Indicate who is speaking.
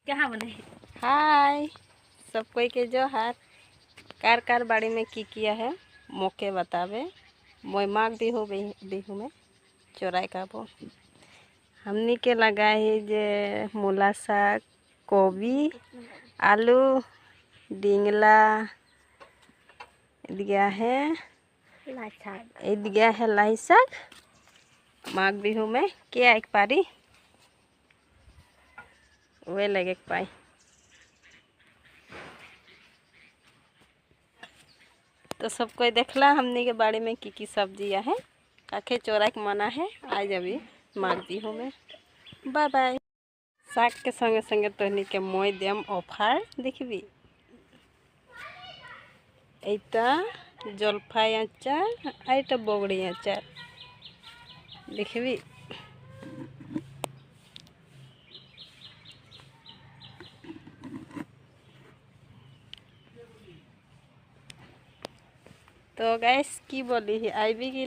Speaker 1: कहाँ बने?
Speaker 2: हाय सब कोई के जो हार कार कार बाड़ी में की किया है मौके बतावे मोय माग बिहू में चोराई का बो हमनी के लगाए जे मूला साग कोबी आलू डिंगला दिया है लाई साग माग बिहू में क्या एक पारी वे लगे पाई तो सब कोई देखला हमनी के बाड़ी में की सब्जियां है काखे चोरा के मना है आज अभी माघ बिहू में। Bye bye. साग के संगे संगे तोहनी के मोय देम ऑफर देखबी एटा जलफाई आचार एटा बगड़ी आचार देखबी। तो गैस की बोली ही आईबी की ना।